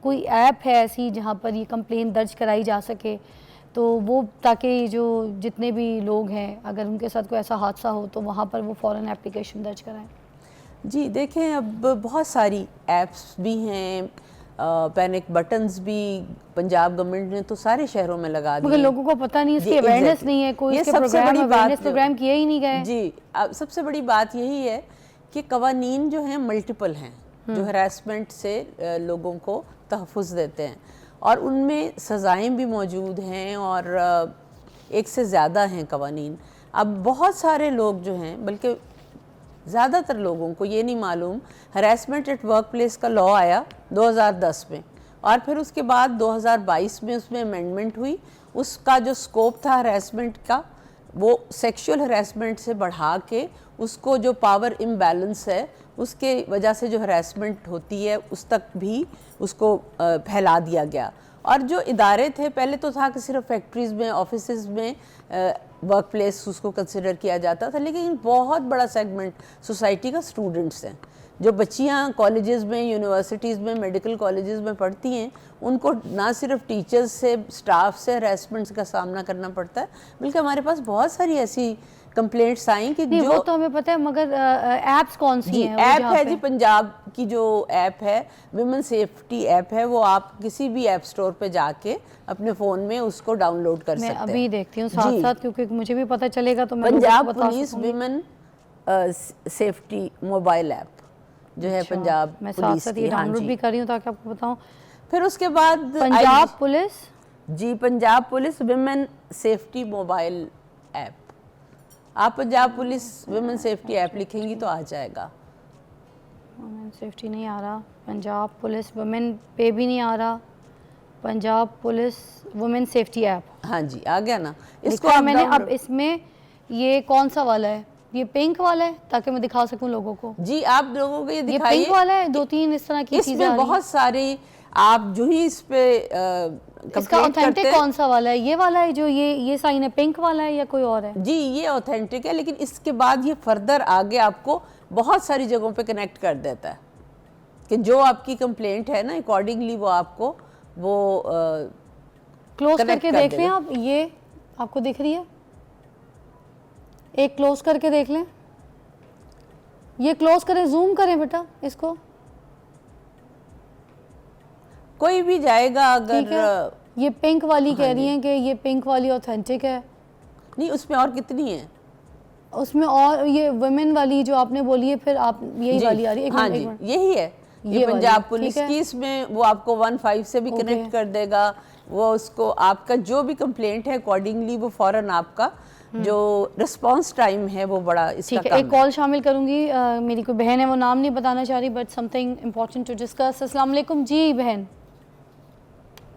कोई ऐप है ऐसी जहाँ पर ये कंप्लेंट दर्ज कराई जा सके, तो वो ताकि जो जितने भी लोग हैं अगर उनके साथ कोई ऐसा हादसा हो तो वहाँ पर वो फ़ौरन एप्लीकेशन दर्ज कराएं? जी देखें, अब बहुत सारी ऐप्स भी हैं, पैनिक बटन्स भी पंजाब गवर्नमेंट ने तो सारे शहरों में लगा दिए, मगर लोगों को पता नहीं, इसकी अवेयरनेस नहीं है, कोई इसके प्रोग्राम अवेयरनेस प्रोग्राम किए ही नहीं गए। जी, अब सबसे बड़ी बात यही है कि कवानीन जो हैं मल्टीपल हैं जो हरासमेंट से लोगों को तहफ़्फ़ुज़ देते हैं, और उनमें सज़ाएँ भी मौजूद हैं और एक से ज़्यादा हैं कवानीन। अब बहुत सारे लोग जो हैं, बल्कि ज़्यादातर लोगों को ये नहीं मालूम, हरासमेंट एट वर्क प्लेस का लॉ आया 2010 में, और फिर उसके बाद 2022 में उसमें अमेंडमेंट हुई। उसका जो स्कोप था हरासमेंट का, वो सेक्सुअल हरासमेंट से बढ़ा के उसको जो पावर इम्बैलेंस है उसके वजह से जो हरासमेंट होती है उस तक भी उसको फैला दिया गया। और जो इदारे थे, पहले तो था कि सिर्फ फैक्ट्रीज़ में, ऑफिसेज़ में वर्क प्लेस उसको कंसिडर किया जाता था, लेकिन बहुत बड़ा सेगमेंट सोसाइटी का स्टूडेंट्स हैं, जो बच्चियां कॉलेजेस में, यूनिवर्सिटीज़ में, मेडिकल कॉलेजेस में पढ़ती हैं, उनको ना सिर्फ टीचर्स से, स्टाफ से हरासमेंट्स का सामना करना पड़ता है, बल्कि हमारे पास बहुत सारी ऐसी कंप्लेंट्स आई कि जो वो तो हमें पता है, मगर ऐप्स कौन सी हैं? ऐप है जी, पंजाब की जो ऐप है विमेन सेफ्टी ऐप है, वो आप किसी भी ऐप स्टोर पे जाके अपने फ़ोन में उसको डाउनलोड कर सकते हैं। मैं अभी देखती हूँ साथ साथ, क्योंकि मुझे भी पता चलेगा तो मैं Punjab police women safety mobile app जो है पंजाब मैं साथ साथ ये डाउनलोड भी कर रही हूँ ताकि आपको बताऊँ। फिर उसके बाद पंजाब पुलिस, जी Punjab police women safety mobile app, आप Punjab police women safety app लिखेंगी तो आ जाएगा। वुमेन सेफ्टी नहीं आ रहा, पंजाब पुलिस वुमेन पे भी नहीं आ रहा, Punjab police women safety app, हाँ जी आ गया ना। इसको आप मैंने, अब इसमें ये कौन सा वाला है? ये पिंक वाला है, ताकि मैं दिखा सकूं लोगों को। जी आप लोगों को ये दिखाइए। ये पिंक वाला है, दो तीन इस तरह की चीजें इसमें बहुत सारी, आप जो ही इस पे इसका ऑथेंटिक कौन सा वाला है? ये वाला है जो ये साइन है पिंक वाला है, या कोई और है? जी ये ऑथेंटिक है, लेकिन इसके बाद ये फर्दर आगे आपको बहुत सारी जगहों पे कनेक्ट कर देता है कि जो आपकी कंप्लेंट है ना, अकॉर्डिंगली वो आपको वो क्लोज करके देख लें आप। ये आपको दिख रही है, एक क्लोज करके देख लें, ये क्लोज करें, जूम करें बेटा इसको, कोई भी जाएगा। अगर ये पिंक वाली कह रही हैं कि ये पिंक वाली ऑथेंटिक है, नहीं उसमें और कितनी है? उसमें और ये वुमेन वाली जो आपने बोली है, फिर आप यही वाली आ रही है। हाँ जी यही है, ये पंजाब पुलिस की। इसमें वो आपको 15 से भी कनेक्ट कर देगा, वो उसको आपका जो भी कंप्लेंट है अकॉर्डिंगली वो फौरन आपका जो रिस्पांस टाइम है वो बड़ा इसका कम है। एक कॉल शामिल करूंगी, मेरी कोई बहन है, वो नाम नहीं बताना चाह रही, but something important to discuss. अस्सलाम वालेकुम जी बहन।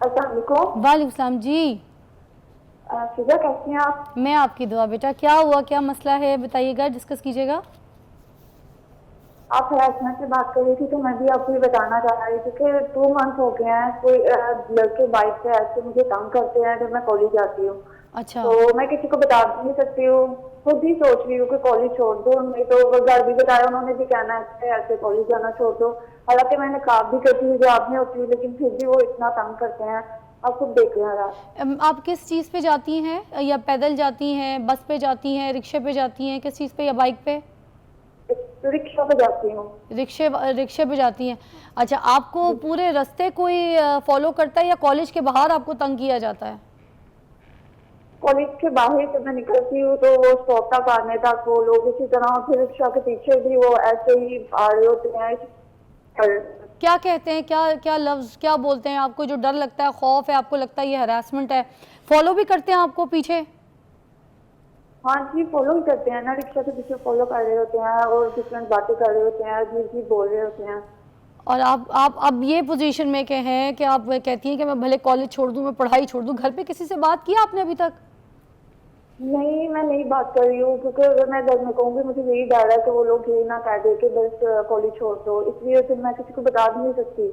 वालेकुम सलाम जी। फिजा कैसी हैं आप? मैं आपकी दुआ बेटा। क्या हुआ, क्या मसला है बताइएगा, डिस्कस कीजिएगा। आप हरासमेंट से बात कर रही थी तो मैं भी आपको ये बताना चाह रही थी कि 2 मंथ हो गए हैं, कोई लड़के बाइक पे ऐसे मुझे तंग करते हैं जब मैं कॉलेज जाती हूँ। अच्छा। तो मैं किसी को बता भी नहीं सकती हूँ, खुद ही सोच रही हूँ कि कॉलेज छोड़ दो। नहीं तो घर भी बताया, उन्होंने भी कहना है ऐसे कॉलेज जाना छोड़ दो। हालांकि मैंने काम भी करती हूँ, जॉब नहीं होती, लेकिन फिर भी वो इतना तंग करते हैं। आप खुद देख रहे हैं। आप किस चीज़ पे जाती हैं, या पैदल जाती हैं, बस पे जाती हैं, रिक्शे पे जाती हैं, किस चीज़ पे, या बाइक पे? रिक्शा पे जाती हूँ। रिक्शे पे जाती हैं। अच्छा, आपको पूरे रास्ते कोई फॉलो करता है या कॉलेज के बाहर आपको तंग किया जाता है? कॉलेज के बाहर से मैं निकलती हूँ तो वो स्टॉप तक आने तक वो लोग इसी तरह, फिर रिक्शा के पीछे भी वो ऐसे ही आ रहे होते हैं। क्या कहते हैं, क्या लफ्ज़ क्या बोलते हैं? आपको जो डर लगता है, खौफ है, आपको लगता है ये हरासमेंट है, फॉलो भी करते हैं आपको पीछे? हाँ जी फॉलो ही करते हैं ना, रिक्शा के पीछे फॉलो कर रहे होते हैं और डिफरेंट बातें कर रहे होते हैं, जी बोल रहे होते हैं। और आप अब ये पोजीशन में के हैं कि आप कहती हैं कि मैं भले कॉलेज छोड़ दूं, मैं पढ़ाई छोड़ दूं, घर पे किसी से बात किया आपने अभी तक? नहीं, मैं नहीं बात कर रही हूँ, क्योंकि अगर मैं घर में कहूँगी मुझे यही डर है कि वो लोग यही ना कह दे कि बस कॉलेज छोड़ दो, इसलिए फिर मैं किसी को बता भी नहीं सकती।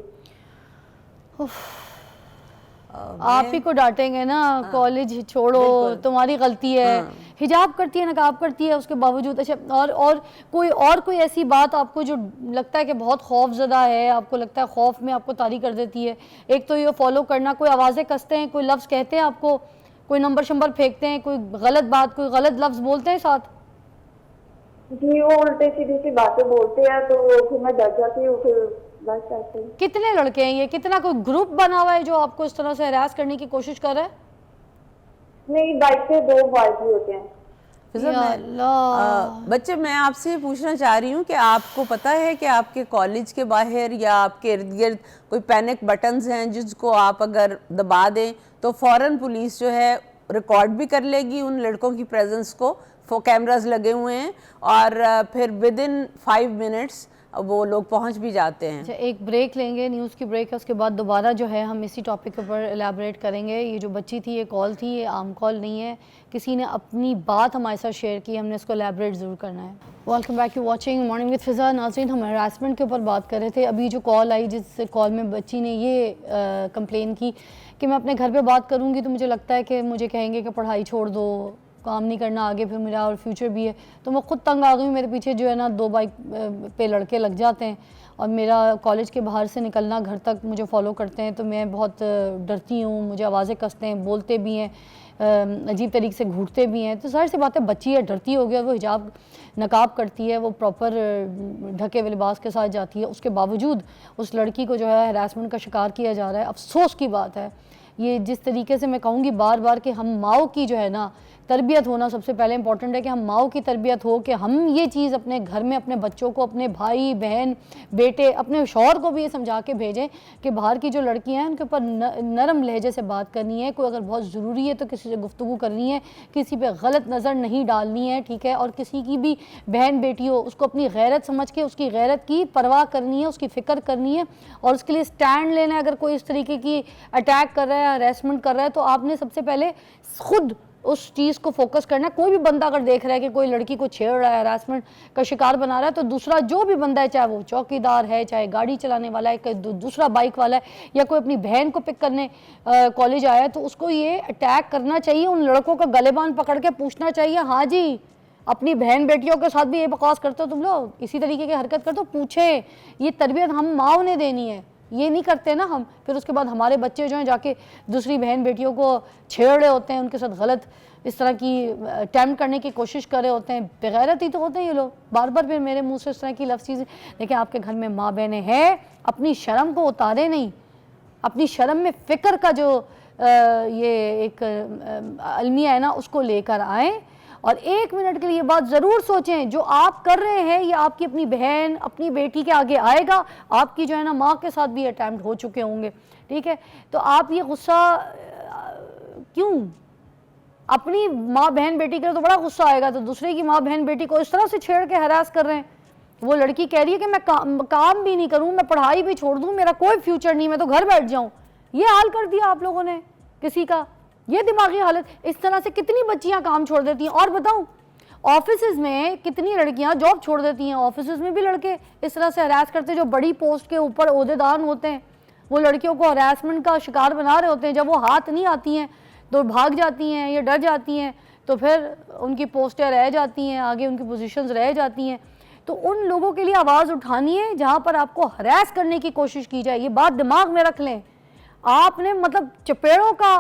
आप ही को डांटेंगे ना, कॉलेज छोड़ो, तुम्हारी गलती है। हिजाब करती है, नकाब करती है, उसके बावजूद। अच्छा, और कोई ऐसी बात आपको जो लगता है कि बहुत खौफजदा है, आपको लगता है खौफ में आपको तारी कर देती है? एक तो ये फॉलो करना, कोई आवाज़ें कसते हैं, कोई लफ्ज़ कहते हैं आपको, कोई नंबर शंबर फेंकते हैं, कोई गलत बात, कोई गलत लफ्ज़ बोलते हैं साथ? जी, वो उल्टे सीधी सी बातें बोलते हैं तो फिर मैं डर जाती हूँ, फिर बस ऐसे। कितने लड़के हैं ये? कितना कोई ग्रुप बना हुआ है जो आपको इस तरह से हरास करने की कोशिश कर रहा है? नहीं, बाइक पे 2 बॉयज भी होते हैं। फिजा, या अल्लाह। बच्चे, मैं आपसे ये पूछना चाह रही हूँ कि आपको पता है कि आपके कॉलेज के बाहर या आपके इर्द गिर्द कोई पैनिक बटन्स हैं जिसको आप अगर दबा दें तो फ़ौरन पुलिस जो है रिकॉर्ड भी कर लेगी उन लड़कों की प्रेजेंस को? कैमरास लगे हुए हैं और फिर विद इन 5 मिनट्स वो लोग पहुंच भी जाते हैं। अच्छा, एक ब्रेक लेंगे, न्यूज़ की ब्रेक है, उसके बाद दोबारा जो है हम इसी टॉपिक के ऊपर एलैबोरेट करेंगे। ये जो बच्ची थी, ये कॉल थी, ये आम कॉल नहीं है, किसी ने अपनी बात हमारे साथ शेयर की, हमने इसको एलैबोरेट ज़रूर करना है। Welcome back to watching morning with Fiza. नाज़रीन, हम हरासमेंट के ऊपर बात कर रहे थे। अभी जो कॉल आई, जिस कॉल में बच्ची ने ये कंप्लेन की कि मैं अपने घर पर बात करूँगी तो मुझे लगता है कि मुझे कहेंगे कि पढ़ाई छोड़ दो, काम नहीं करना आगे, फिर मेरा और फ्यूचर भी है। तो मैं ख़ुद तंग आ गई हूँ, मेरे पीछे जो है ना 2 बाइक पे लड़के लग जाते हैं और मेरा कॉलेज के बाहर से निकलना घर तक मुझे फॉलो करते हैं, तो मैं बहुत डरती हूँ, मुझे आवाज़ें कसते हैं, बोलते भी हैं, अजीब तरीके से घूरते भी हैं। तो सारी सी बातें, बच्ची है, डरती हो गया, वो हिजाब नकाब करती है, वो प्रॉपर ढके हुए लिबास के साथ जाती है, उसके बावजूद उस लड़की को जो है हरासमेंट का शिकार किया जा रहा है। अफसोस की बात है ये। जिस तरीके से मैं कहूँगी बार बार कि हम माओ की जो है ना तरबियत होना सबसे पहले इंपॉर्टेंट है, कि हम माओ की तरबियत हो, कि हम ये चीज़ अपने घर में अपने बच्चों को, अपने भाई बहन बेटे, अपने शौहर को भी ये समझा के भेजें कि बाहर की जो लड़कियां हैं उनके ऊपर नरम लहजे से बात करनी है। कोई अगर बहुत ज़रूरी है तो किसी से गुफ्तगू करनी है, किसी पे गलत नज़र नहीं डालनी है, ठीक है। और किसी की भी बहन बेटी हो, उसको अपनी गैरत समझ के उसकी गैरत की परवाह करनी है, उसकी फ़िक्र करनी है और उसके लिए स्टैंड लेना है। अगर कोई इस तरीके की अटैक कर रहा है, हरेसमेंट कर रहा है, तो आपने सबसे पहले खुद उस चीज़ को फोकस करना है। कोई भी बंदा अगर देख रहा है कि कोई लड़की को छेड़ रहा है, हरासमेंट का शिकार बना रहा है, तो दूसरा जो भी बंदा है, चाहे वो चौकीदार है, चाहे गाड़ी चलाने वाला है, दूसरा बाइक वाला है, या कोई अपनी बहन को पिक करने कॉलेज आया है, तो उसको ये अटैक करना चाहिए। उन लड़कों का गलेबान पकड़ के पूछना चाहिए, हाँ जी, अपनी बहन बेटियों के साथ भी ये बकवास करते हो तुम लोग, इसी तरीके की हरकत करते हो, पूछे। ये तरबियत हम माओ ने देनी है, ये नहीं करते ना हम। फिर उसके बाद हमारे बच्चे जो हैं जाके दूसरी बहन बेटियों को छेड़ रहे होते हैं, उनके साथ गलत इस तरह की अटैम्प्ट करने की कोशिश कर रहे होते हैं। बेगैरत ही तो होते हैं ये लोग। बार बार फिर मेरे मुंह से इस तरह की लफ्ज़ चीज़ें। देखिए, आपके घर में माँ बहनें हैं, अपनी शर्म को उतारे नहीं, अपनी शर्म में फ़िक्र का जो ये एक अलमिया है ना, उसको लेकर आएँ और 1 मिनट के लिए ये बात ज़रूर सोचें, जो आप कर रहे हैं ये आपकी अपनी बहन, अपनी बेटी के आगे आएगा। आपकी जो है ना माँ के साथ भी अटैम्प्ट हो चुके होंगे, ठीक है। तो आप ये गुस्सा क्यों? अपनी माँ बहन बेटी के लिए तो बड़ा गुस्सा आएगा, तो दूसरे की माँ बहन बेटी को इस तरह से छेड़ के हरास कर रहे हैं। वो लड़की कह रही है कि मैं काम भी नहीं करूँ, मैं पढ़ाई भी छोड़ दूँ, मेरा कोई फ्यूचर नहीं, मैं तो घर बैठ जाऊँ। ये हाल कर दिया आप लोगों ने किसी का, ये दिमागी हालत। इस तरह से कितनी बच्चियां काम छोड़ देती हैं। और बताऊं, ऑफिसेज में कितनी लड़कियां जॉब छोड़ देती हैं। ऑफिसेज में भी लड़के इस तरह से हरास करते हैं, जो बड़ी पोस्ट के ऊपर ओहदेदार होते हैं, वो लड़कियों को हरासमेंट का शिकार बना रहे होते हैं। जब वो हाथ नहीं आती हैं तो भाग जाती हैं या डर जाती हैं, तो फिर उनकी पोस्टें रह जाती हैं, आगे उनकी पोजीशंस रह जाती हैं। तो उन लोगों के लिए आवाज़ उठानी है जहाँ पर आपको हरास करने की कोशिश की जाए। ये बात दिमाग में रख लें। आपने मतलब चपेड़ों का,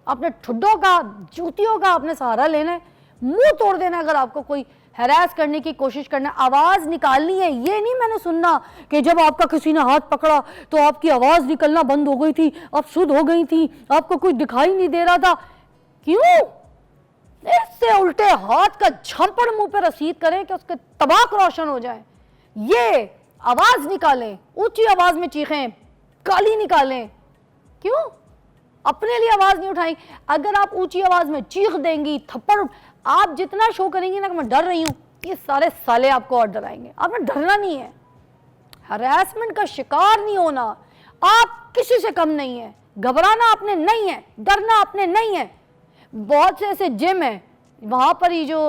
अपने ठुड्डों का, जूतियों का आपने सहारा लेना है, मुंह तोड़ देना अगर आपको कोई हरास करने की कोशिश करना, आवाज़ निकालनी है। ये नहीं मैंने सुनना कि जब आपका किसी ने हाथ पकड़ा तो आपकी आवाज़ निकलना बंद हो गई थी, आप सुध हो गई थी, आपको कुछ दिखाई नहीं दे रहा था। क्यों? इससे उल्टे हाथ का झंपड़ मुंह पे रसीद करें कि उसके तबाक रोशन हो जाए। ये आवाज़ निकालें, ऊंची आवाज़ में चीखें, गाली निकालें। क्यों? अपने लिए आवाज़ नहीं उठाएंगे। अगर आप ऊंची आवाज़ में चीख देंगी, थप्पड़, आप जितना शो करेंगी ना कि मैं डर रही हूँ, ये सारे साले आपको और डराएंगे। आपने डरना नहीं है, हरासमेंट का शिकार नहीं होना। आप किसी से कम नहीं है, घबराना आपने नहीं है, डरना आपने नहीं है। बहुत से ऐसे जिम है, वहाँ पर ये जो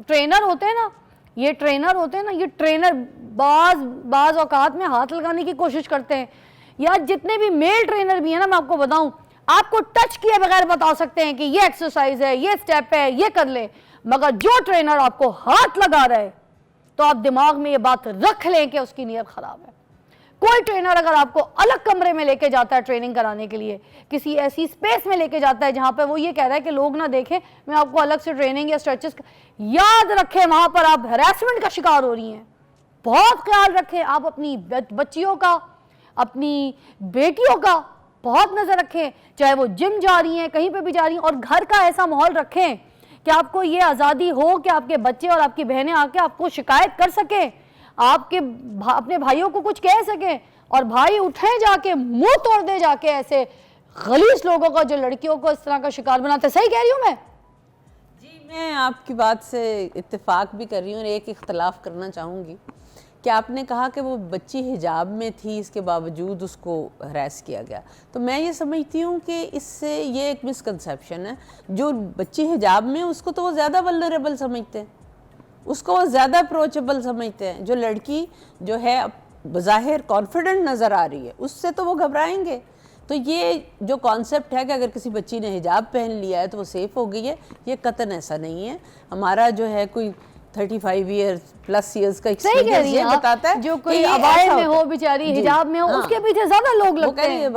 ट्रेनर होते हैं ना, ये ट्रेनर होते हैं ना, ये ट्रेनर बाज औकात में हाथ लगाने की कोशिश करते हैं। यार जितने भी मेल ट्रेनर भी हैं ना, मैं आपको बताऊं, आपको टच किए बगैर बता सकते हैं कि ये एक्सरसाइज है, ये स्टेप है, ये कर ले, मगर जो ट्रेनर आपको हाथ लगा रहा है तो आप दिमाग में ये बात रख लें कि उसकी नीयत खराब है। कोई ट्रेनर अगर आपको अलग कमरे में लेके जाता है ट्रेनिंग कराने के लिए, किसी ऐसी स्पेस में लेके जाता है जहां पे वो ये कह रहा है कि लोग ना देखें, मैं आपको अलग से ट्रेनिंग या स्ट्रेचेस, याद रखें वहां पर आप हैरेसमेंट का शिकार हो रही हैं। बहुत ख्याल रखें, आप अपनी बच्चियों का, अपनी बेटियों का बहुत नजर रखें, चाहे वो जिम जा रही हैं, कहीं पे भी जा रही हैं, और घर का ऐसा माहौल रखें कि आपको ये आज़ादी हो कि आपके बच्चे और आपकी बहनें आके आपको शिकायत कर सकें, आपके अपने भाइयों को कुछ कह सकें, और भाई उठे जाके मुंह तोड़ दे जाके ऐसे गलीज लोगों का जो लड़कियों को इस तरह का शिकार बनाते। सही कह रही हूँ मैं? जी, मैं आपकी बात से इत्तेफाक भी कर रही हूँ और एक इख्तलाफ करना चाहूँगी कि आपने कहा कि वो बच्ची हिजाब में थी, इसके बावजूद उसको हरास किया गया। तो मैं ये समझती हूँ कि इससे ये एक मिसकंसेप्शन है, जो बच्ची हिजाब में उसको तो वो ज़्यादा वल्नरेबल समझते हैं, उसको वो ज़्यादा अप्रोचेबल समझते हैं। जो लड़की जो है बज़ाहिर कॉन्फिडेंट नज़र आ रही है, उससे तो वो घबराएंगे। तो ये जो कॉन्सेप्ट है कि अगर किसी बच्ची ने हिजाब पहन लिया है तो वो सेफ़ हो गई है, ये कतन ऐसा नहीं है। हमारा जो है कोई 35 ईयर्स का एक्सपीरियंस ये बताता है जो कोई अबाए में हो, बेचारी हिजाब में हो, हाँ, उसके पीछे ज्यादा लोग लगते हैं,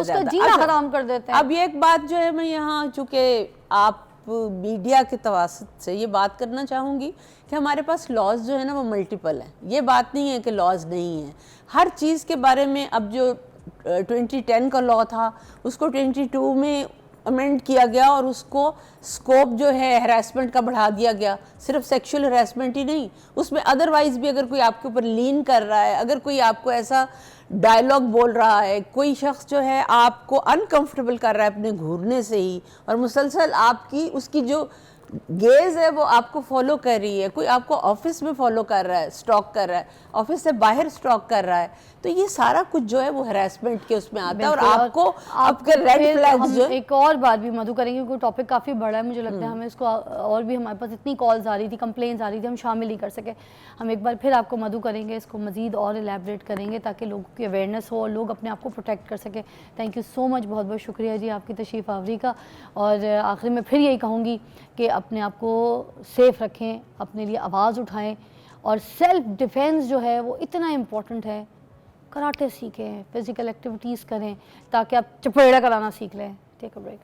उसका जीना हराम कर देते हैं। अब ये एक बात जो है मैं यहाँ चूँकि आप मीडिया के तवासुत से ये बात करना चाहूँगी कि हमारे पास लॉज जो है ना वो मल्टीपल हैं। ये बात नहीं है कि लॉज नहीं है, हर चीज़ के बारे में। अब जो 2010 का लॉ था उसको 22 में अमेंड किया गया और उसको स्कोप जो है हरासमेंट का बढ़ा दिया गया। सिर्फ सेक्सुअल हरासमेंट ही नहीं, उसमें अदरवाइज भी अगर कोई आपके ऊपर लीन कर रहा है, अगर कोई आपको ऐसा डायलॉग बोल रहा है, कोई शख्स जो है आपको अनकंफर्टेबल कर रहा है अपने घूरने से ही, और मुसलसल आपकी उसकी जो गेज है वो आपको फॉलो कर रही है, कोई आपको ऑफिस में फॉलो कर रहा है, स्टॉक कर रहा है, ऑफिस से बाहर स्टॉक कर रहा है, तो ये सारा कुछ जो है वो हरासमेंट के उसमें आता है। और आपको आपके रेड फ्लैग्स जो एक और बात भी मधु करेंगे, क्योंकि टॉपिक काफ़ी बड़ा है, मुझे लगता है हमें इसको और भी, हमारे पास इतनी कॉल्स आ रही थी, कंप्लेंट्स आ रही थी, हम शामिल नहीं कर सके। हम एक बार फिर आपको मधु करेंगे, इसको मज़ीद और एलैबोरेट करेंगे ताकि लोगों की अवेयरनेस हो और लोग अपने आप को प्रोटेक्ट कर सकें। थैंक यू सो मच, बहुत बहुत शुक्रिया जी आपकी तशरीफ़ आवरी का। और आखिर में फिर यही कहूँगी कि अपने आप को सेफ़ रखें, अपने लिए आवाज़ उठाएं, और सेल्फ डिफेंस जो है वो इतना इम्पॉर्टेंट है। कराटे सीखें, फिज़िकल एक्टिविटीज़ करें ताकि आप चपेड़ा कराना सीख लें। Take a break.